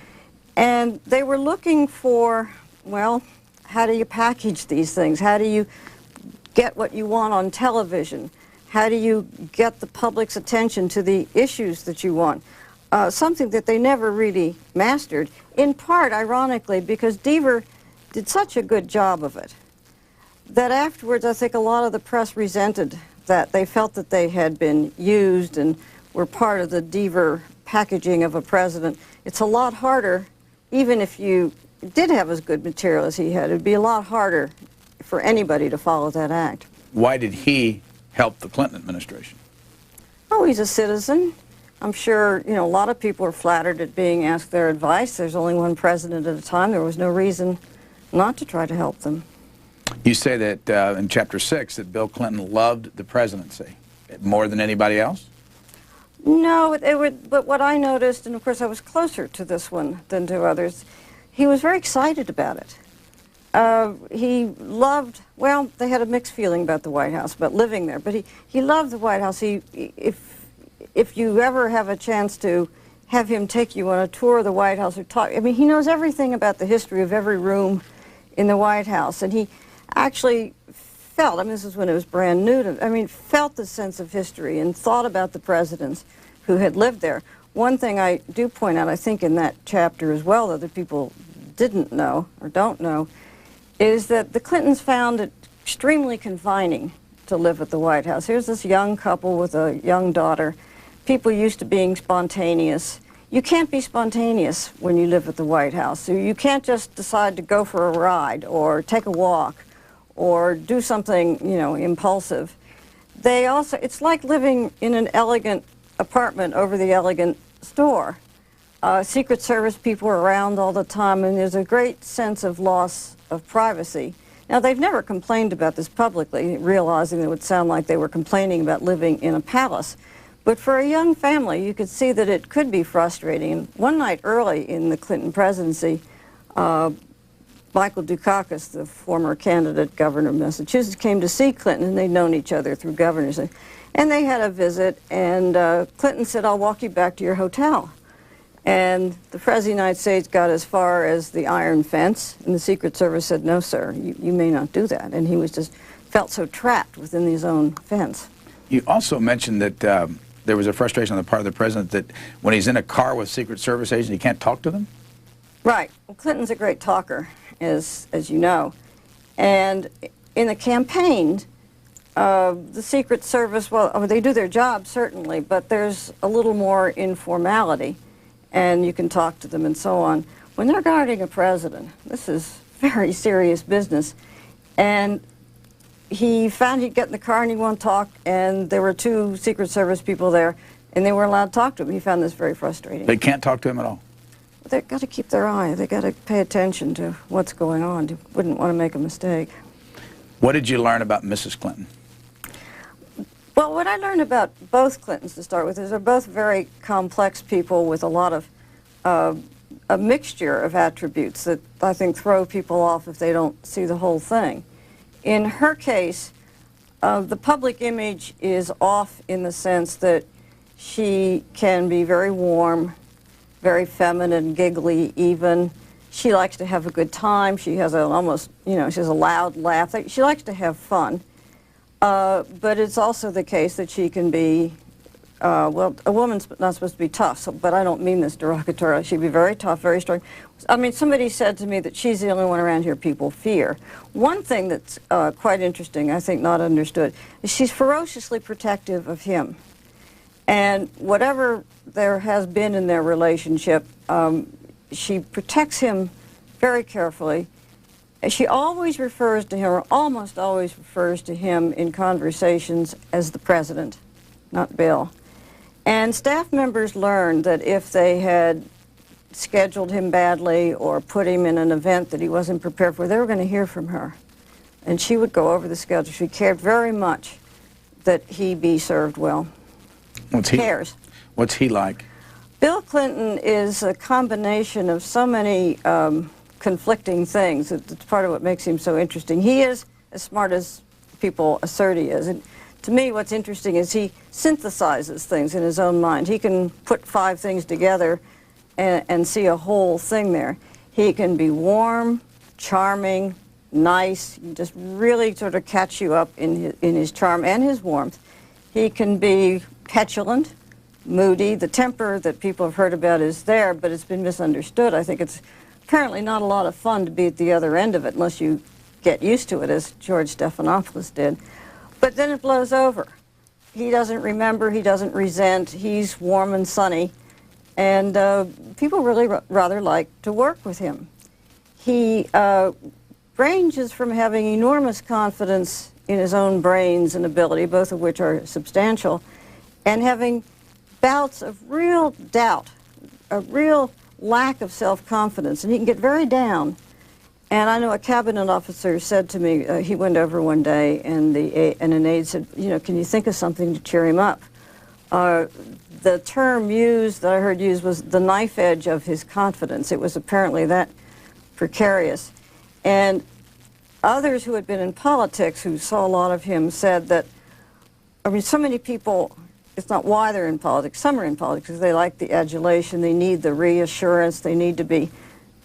And they were looking for, well, how do you package these things? How do you get what you want on television? How do you get the public's attention to the issues that you want? Something that they never really mastered, in part, ironically, because Deaver did such a good job of it, that afterwards I think a lot of the press resented that. They felt that they had been used and were part of the Deaver packaging of a president. It's a lot harder, even if you did have as good material as he had, it would be a lot harder for anybody to follow that act. Why did he help the Clinton administration? Oh, he's a citizen. I'm sure, you know, a lot of people are flattered at being asked their advice. There's only one president at a time. There was no reason not to try to help them. You say that in Chapter 6 that Bill Clinton loved the presidency more than anybody else? No, but what I noticed, and of course I was closer to this one than to others, he was very excited about it. He loved, well, they had a mixed feeling about the White House, about living there, but he loved the White House. If you ever have a chance to have him take you on a tour of the White House or talk, I mean, he knows everything about the history of every room in the White House, and he actually felt, I mean, this is when it was brand new to, I mean, felt the sense of history and thought about the presidents who had lived there. One thing I do point out, I think in that chapter as well, that other people didn't know or don't know, is that the Clintons found it extremely confining to live at the White House. Here's this young couple with a young daughter. People used to being spontaneous. You can't be spontaneous when you live at the White House. So you can't just decide to go for a ride or take a walk or do something, you know, impulsive. They also, it's like living in an elegant apartment over the elegant store. Secret Service people are around all the time, and there's a great sense of loss of privacy. Now, they've never complained about this publicly, realizing it would sound like they were complaining about living in a palace. But for a young family, you could see that it could be frustrating. And one night early in the Clinton presidency, Michael Dukakis, the former candidate governor of Massachusetts, came to see Clinton, and they'd known each other through governors. And they had a visit, and Clinton said, "I'll walk you back to your hotel." And the President of the United States got as far as the iron fence, and the Secret Service said, "No, sir, you may not do that." And he was just felt so trapped within his own fence. You also mentioned that there was a frustration on the part of the president that when he's in a car with Secret Service agents, he can't talk to them? Right. Well, Clinton's a great talker, as you know. And in the campaign, the Secret Service, well, I mean, they do their job, certainly, but there's a little more informality, and you can talk to them and so on. When they're guarding a president, this is very serious business. And he found he'd get in the car and he'd want to talk, and there were two Secret Service people there, and they weren't allowed to talk to him. He found this very frustrating. They can't talk to him at all? They've got to keep their eye. They've got to pay attention to what's going on. You wouldn't want to make a mistake. What did you learn about Mrs. Clinton? Well, what I learned about both Clintons, to start with, is they're both very complex people with a lot of a mixture of attributes that I think throw people off if they don't see the whole thing. In her case, the public image is off in the sense that she can be very warm, very feminine, giggly even. She likes to have a good time. She has an almost, you know, she has a loud laugh. She likes to have fun. But it's also the case that she can be, well, a woman's not supposed to be tough, so, but I don't mean this derogatorily. She'd be very tough, very strong. I mean, somebody said to me that she's the only one around here people fear. One thing that's quite interesting, I think not understood, is she's ferociously protective of him. And whatever there has been in their relationship. She protects him very carefully. She always refers to him, or almost always refers to him in conversations as the president, not Bill. And staff members learned that if they had scheduled him badly or put him in an event that he wasn't prepared for, they were going to hear from her. And she would go over the schedule. She cared very much that he be served well. What's he like? Bill Clinton is a combination of so many conflicting things. It's part of what makes him so interesting. He is as smart as people assert he is. And to me, what's interesting is he synthesizes things in his own mind. He can put 5 things together and see a whole thing there. He can be warm, charming, nice, just really sort of catch you up in his charm and his warmth. He can be petulant, moody. The temper that people have heard about is there, but it's been misunderstood. I think it's apparently not a lot of fun to be at the other end of it unless you get used to it, as George Stephanopoulos did. But then it blows over. He doesn't remember, he doesn't resent, he's warm and sunny, and people really rather like to work with him. He ranges from having enormous confidence in his own brains and ability, both of which are substantial, and having bouts of real doubt, a real lack of self-confidence, and he can get very down. And I know a cabinet officer said to me, he went over one day, and an aide said, you know, can you think of something to cheer him up? The term used, that I heard used, was the knife edge of his confidence. It was apparently that precarious. And others who had been in politics, who saw a lot of him, said that, I mean, so many people, it's not why they're in politics. Some are in politics because they like the adulation, they need the reassurance, they need to be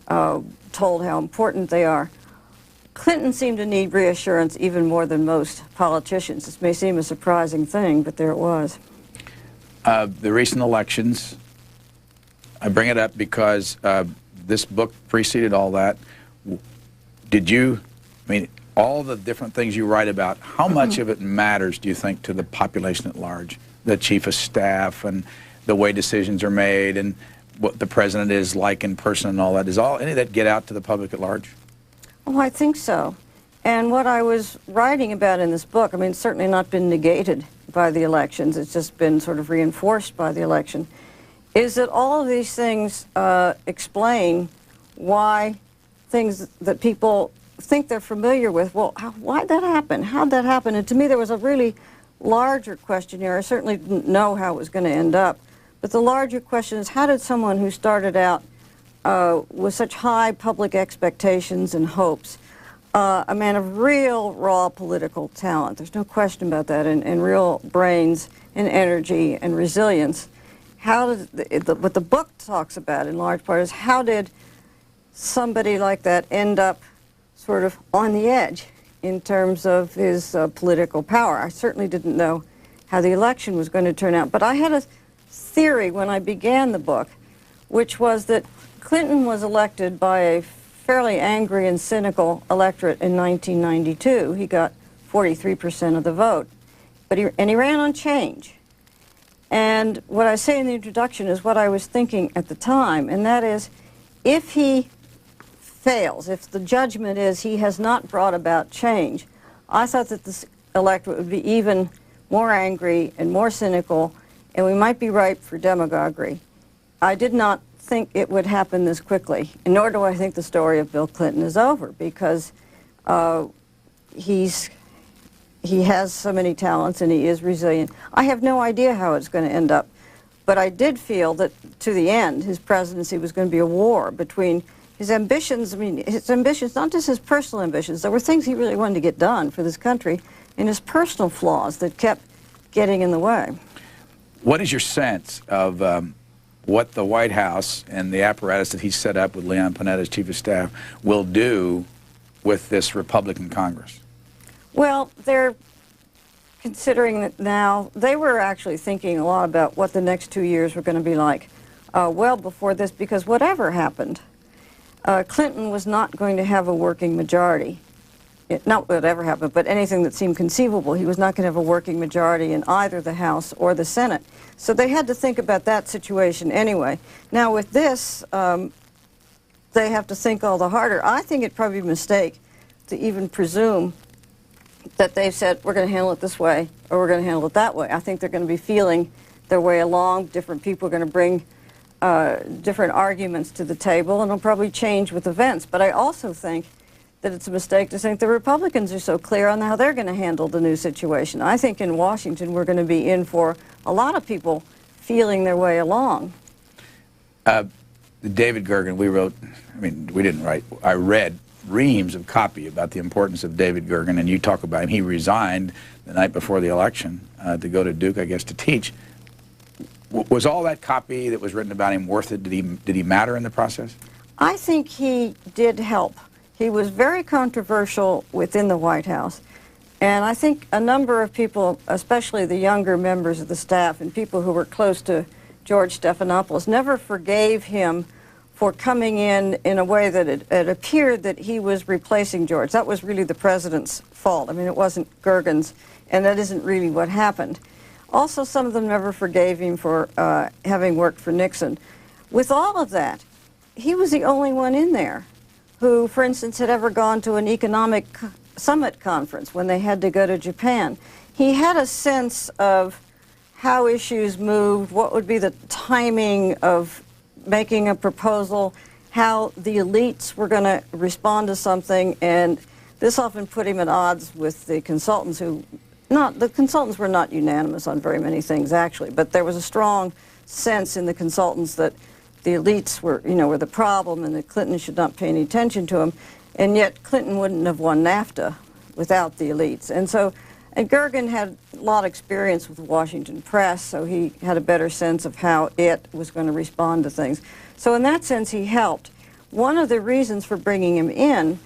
told how important they are. Clinton seemed to need reassurance even more than most politicians. This may seem a surprising thing, but there it was. The recent elections, I bring it up because this book preceded all that. Did you, I mean, all the different things you write about, how much of it matters, do you think, to the population at large? The chief of staff and the way decisions are made and what the president is like in person and all that. Does any of that get out to the public at large? Oh, I think so. And what I was writing about in this book, I mean, it's certainly not been negated by the elections, it's just been sort of reinforced by the election, is that all of these things explain why things that people think they're familiar with, well, why'd that happen? How'd that happen? And to me, there was a really larger question here. I certainly didn't know how it was going to end up. But the larger question is, how did someone who started out with such high public expectations and hopes, a man of real raw political talent, there's no question about that, and real brains and energy and resilience, how did, what the book talks about in large part is how did somebody like that end up sort of on the edge in terms of his political power. I certainly didn't know how the election was going to turn out, but I had a theory when I began the book, which was that Clinton was elected by a fairly angry and cynical electorate in 1992. He got 43% of the vote, but he ran on change. And what I say in the introduction is what I was thinking at the time, and that is, if he fails, if the judgment is he has not brought about change, I thought that this electorate would be even more angry and more cynical, and we might be ripe for demagoguery. I did not think it would happen this quickly, and nor do I think the story of Bill Clinton is over, because he has so many talents and he is resilient. I have no idea how it's going to end up, but I did feel that to the end his presidency was going to be a war between his ambitions, I mean, his ambitions, not just his personal ambitions, there were things he really wanted to get done for this country, and his personal flaws that kept getting in the way. What is your sense of what the White House and the apparatus that he set up with Leon Panetta as Chief of Staff will do with this Republican Congress? Well, they're considering it now. They were actually thinking a lot about what the next 2 years were going to be like well before this, because whatever happened, Clinton was not going to have a working majority. not whatever happened, but anything that seemed conceivable. He was not going to have a working majority in either the House or the Senate. So they had to think about that situation anyway. Now with this, they have to think all the harder. I think it'd probably be a mistake to even presume that they've said, we're going to handle it this way or we're going to handle it that way. I think they're going to be feeling their way along. Different people are going to bring different arguments to the table, and it'll probably change with events. But I also think that it's a mistake to think the Republicans are so clear on how they're going to handle the new situation. I think in Washington we're going to be in for a lot of people feeling their way along. David Gergen, we didn't write, I read reams of copy about the importance of David Gergen, and you talk about him. He resigned the night before the election to go to Duke, I guess, to teach. Was all that copy that was written about him worth it? Did he matter in the process? I think he did help. He was very controversial within the White House, and I think a number of people, especially the younger members of the staff and people who were close to George Stephanopoulos, never forgave him for coming in a way that it appeared that he was replacing George. That was really the president's fault. I mean, it wasn't Gergen's, and that isn't really what happened. Also, some of them never forgave him for having worked for Nixon. With all of that, he was the only one in there who, for instance, had ever gone to an economic summit conference when they had to go to Japan. He had a sense of how issues moved, what would be the timing of making a proposal, how the elites were going to respond to something, and this often put him at odds with the consultants the consultants were not unanimous on very many things, actually, but there was a strong sense in the consultants that the elites were the problem and that Clinton should not pay any attention to him, and yet Clinton wouldn't have won NAFTA without the elites. And Gergen had a lot of experience with the Washington press, so he had a better sense of how it was going to respond to things. So in that sense, he helped. One of the reasons for bringing him in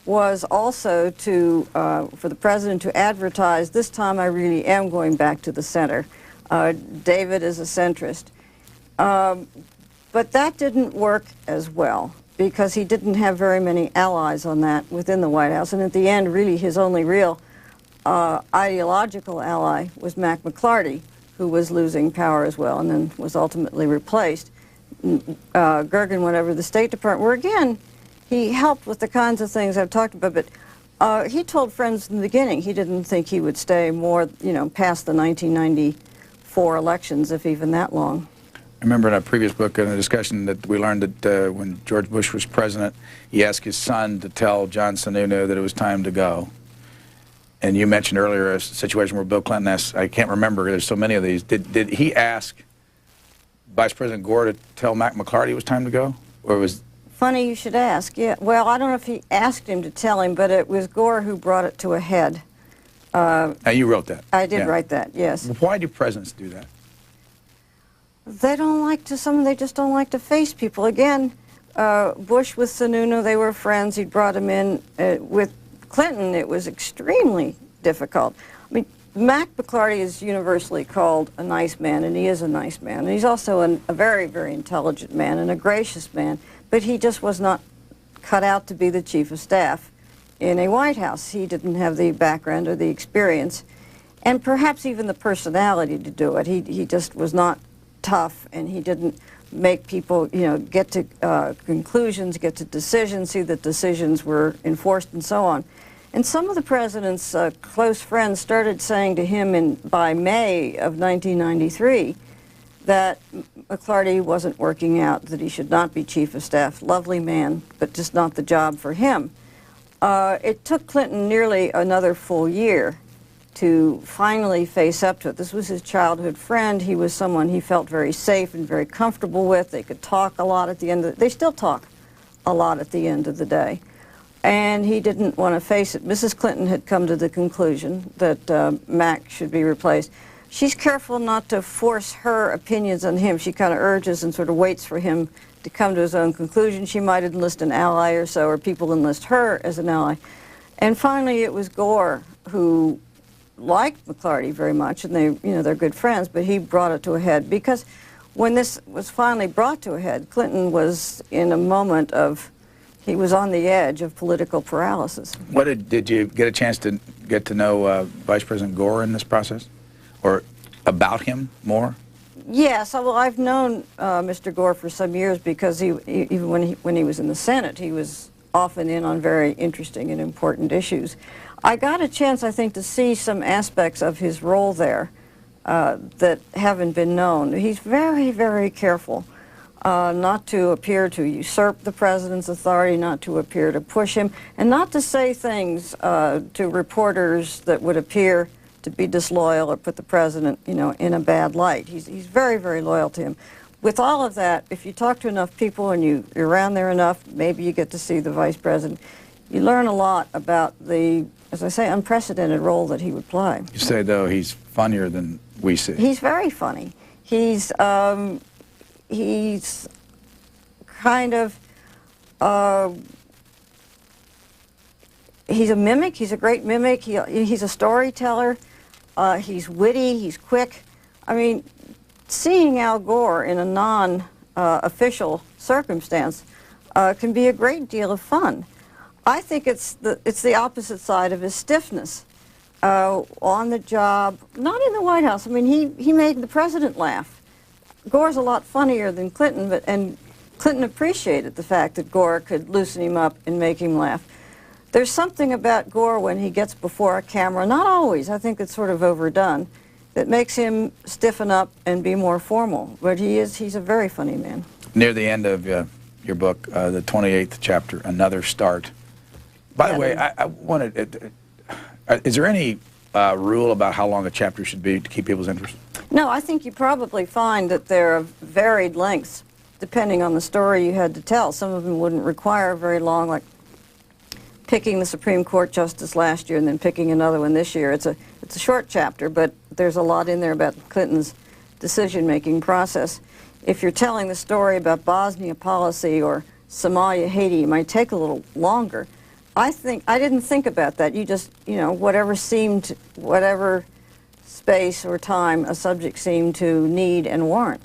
was also for the president to advertise, this time I really am going back to the center. David is a centrist. But that didn't work as well because he didn't have very many allies on that within the White House. And at the end, really, his only real ideological ally was Mac McLarty, who was losing power as well and then was ultimately replaced. Gergen went over to the State Department, where again, he helped with the kinds of things I've talked about, but he told friends in the beginning he didn't think he would stay more, past the 1994 elections, if even that long. I remember in a previous book, in a discussion, that we learned that when George Bush was president, he asked his son to tell John Sununu that it was time to go. And you mentioned earlier a situation where Bill Clinton asked, I can't remember, there's so many of these, did he ask Vice President Gore to tell Mac McLarty it was time to go? Or was... Funny you should ask. Yeah. Well, I don't know if he asked him to tell him, but it was Gore who brought it to a head. Now, you wrote that. I did write that, yes. Well, why do presidents do that? They don't like to, they just don't like to face people. Again, Bush with Sununu, they were friends. He brought him in. With Clinton, it was extremely difficult. I mean, Mac McLarty is universally called a nice man, and he is a nice man. And he's also a very, very intelligent man and a gracious man, but he just was not cut out to be the chief of staff in a White House. He didn't have the background or the experience, and perhaps even the personality to do it. He just was not tough, and he didn't make people, get to conclusions, get to decisions, see that decisions were enforced, and so on. And some of the president's close friends started saying to him by May of 1993 that McLarty wasn't working out, that he should not be chief of staff. Lovely man, but just not the job for him. It took Clinton nearly another full year to finally face up to it. This was his childhood friend. He was someone he felt very safe and very comfortable with. They could talk a lot at the end of the day. They still talk a lot at the end of the day. And he didn't want to face it. Mrs. Clinton had come to the conclusion that Mac should be replaced. She's careful not to force her opinions on him. She kind of urges and sort of waits for him to come to his own conclusion. She might enlist an ally or so, or people enlist her as an ally. And finally, it was Gore who liked McLarty very much, and they're good friends, but he brought it to a head. Because when this was finally brought to a head, Clinton was in a moment of, He was on the edge of political paralysis. What did you get a chance to get to know Vice President Gore in this process, or about him more? Yes, well, I've known Mr. Gore for some years because even when he was in the Senate, he was often in on very interesting and important issues. I got a chance, I think, to see some aspects of his role there that haven't been known. He's very, very careful not to appear to usurp the president's authority, not to appear to push him, and not to say things to reporters that would appear to be disloyal or put the president, in a bad light. He's very, very loyal to him. With all of that, if you talk to enough people and you're around there enough, maybe you get to see the vice president. You learn a lot about the, as I say, unprecedented role that he would play. You say, though, he's funnier than we see. He's very funny. He's kind of, he's a mimic. He's a great mimic. He's a storyteller. He's witty. He's quick. I mean, seeing Al Gore in a non-official circumstance can be a great deal of fun. I think it's the opposite side of his stiffness. On the job, not in the White House. I mean, he made the president laugh. Gore's a lot funnier than Clinton, and Clinton appreciated the fact that Gore could loosen him up and make him laugh. There's something about Gore when he gets before a camera, not always, I think it's sort of overdone, that makes him stiffen up and be more formal. But he's a very funny man. Near the end of your book, the 28th chapter, Another Start. By the way, I wanted, is there any rule about how long a chapter should be to keep people's interest? No, I think you probably find that there are varied lengths depending on the story you had to tell. Some of them wouldn't require very long, like picking the Supreme Court justice last year and then picking another one this year. It's a short chapter, but there's a lot in there about Clinton's decision-making process. If you're telling the story about Bosnia policy or Somalia, Haiti, it might take a little longer. I didn't think about that. You just, whatever space or time a subject seemed to need and warrant.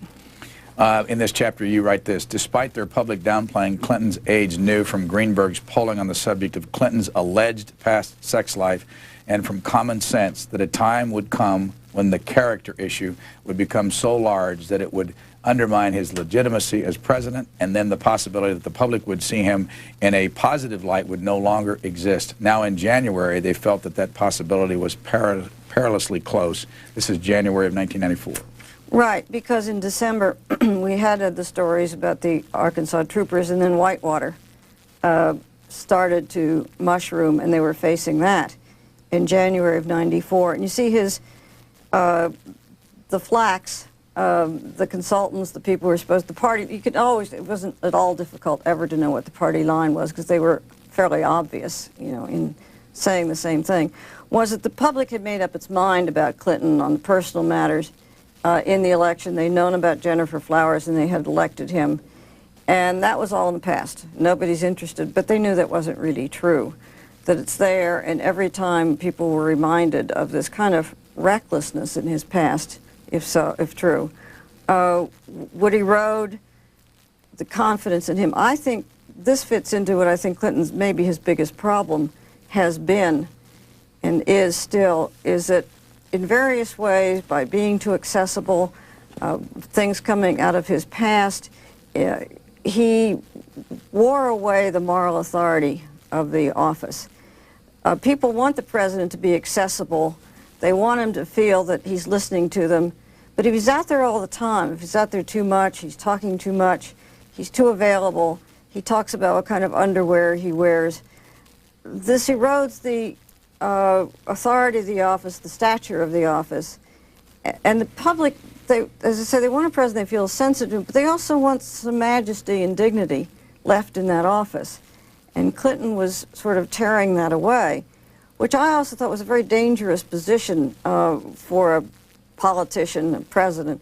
In this chapter, you write this: despite their public downplaying, Clinton's aides knew from Greenberg's polling on the subject of Clinton's alleged past sex life and from common sense that a time would come when the character issue would become so large that it would undermine his legitimacy as president, and then the possibility that the public would see him in a positive light would no longer exist. Now in January, they felt that that possibility was perilously close. This is January of 1994. Right, because in December we had the stories about the Arkansas troopers, and then Whitewater started to mushroom, and they were facing that in January of '94. And you see the flacks, the consultants, the people who were supposed to party, it wasn't at all difficult ever to know what the party line was because they were fairly obvious, in saying the same thing, was that the public had made up its mind about Clinton on the personal matters in the election. They'd known about Jennifer Flowers and they had elected him. And that was all in the past. Nobody's interested, but they knew that wasn't really true, that it's there, and every time people were reminded of this kind of recklessness in his past, if true, would erode the confidence in him. I think this fits into what I think Clinton's, maybe his biggest problem has been and is still, is that in various ways, by being too accessible, things coming out of his past, he wore away the moral authority of the office. People want the president to be accessible. They want him to feel that he's listening to them. But if he's out there all the time, if he's out there too much, he's talking too much, he's too available, he talks about what kind of underwear he wears, this erodes the authority of the office, the stature of the office. And the public, as I say, they want a president they feel sensitive, but they also want some majesty and dignity left in that office. And Clinton was sort of tearing that away, which I also thought was a very dangerous position for a politician, a president,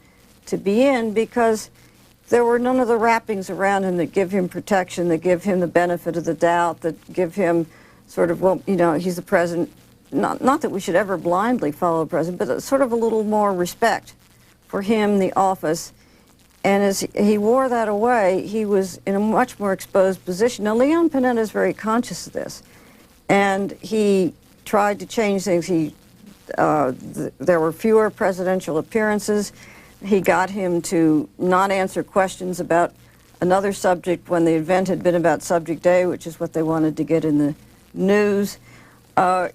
to be in, because there were none of the wrappings around him that give him protection, that give him the benefit of the doubt, that give him sort of, well, he's the president. Not that we should ever blindly follow the president, but sort of a little more respect for him, the office, And as he wore that away, he was in a much more exposed position. Now, Leon Panetta is very conscious of this, and he tried to change things. There were fewer presidential appearances. He got him to not answer questions about another subject when the event had been about Subject A, which is what they wanted to get in the news.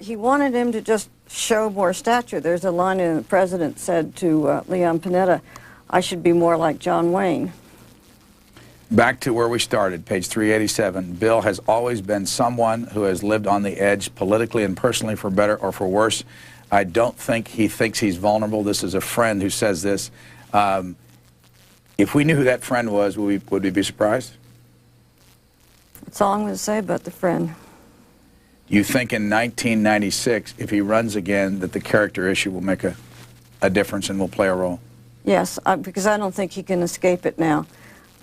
He wanted him to just show more stature. There's a line in the president said to Leon Panetta, "I should be more like John Wayne." Back to where we started, page 387. Bill has always been someone who has lived on the edge politically and personally, for better or for worse. I don't think he thinks he's vulnerable. This is a friend who says this. If we knew who that friend was, would we be surprised? That's all I'm going to say about the friend. You think in 1996, if he runs again, that the character issue will make a difference and will play a role? Yes, because I don't think he can escape it now.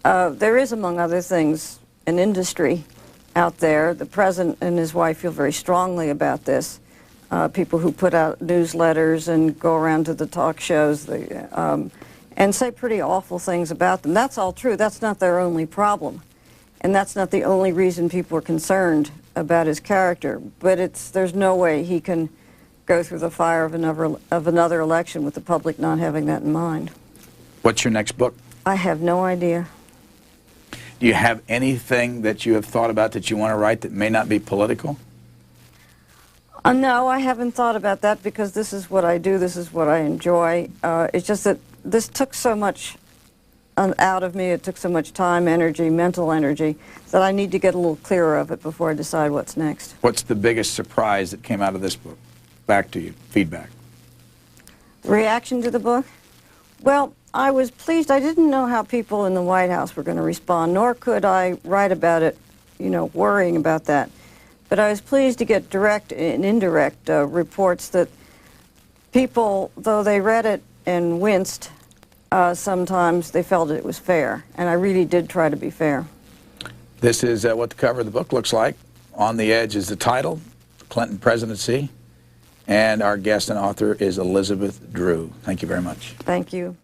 There is, among other things, an industry out there. The president and his wife feel very strongly about this. People who put out newsletters and go around to the talk shows and say pretty awful things about them. That's all true. That's not their only problem. And that's not the only reason people are concerned about his character. But there's no way he can go through the fire of another election with the public not having that in mind. What's your next book? I have no idea. Do you have anything that you have thought about that you want to write that may not be political? No, I haven't thought about that because this is what I do, this is what I enjoy. It's just that this took so much out of me, it took so much time, energy, mental energy, that I need to get a little clearer of it before I decide what's next. What's the biggest surprise that came out of this book? Back to you, feedback. Reaction to the book? Well, I was pleased. I didn't know how people in the White House were going to respond, nor could I write about it, worrying about that. But I was pleased to get direct and indirect reports that people, though they read it and winced, sometimes they felt it was fair. And I really did try to be fair. This is what the cover of the book looks like. On the Edge is the title, The Clinton Presidency. And our guest and author is Elizabeth Drew. Thank you very much. Thank you.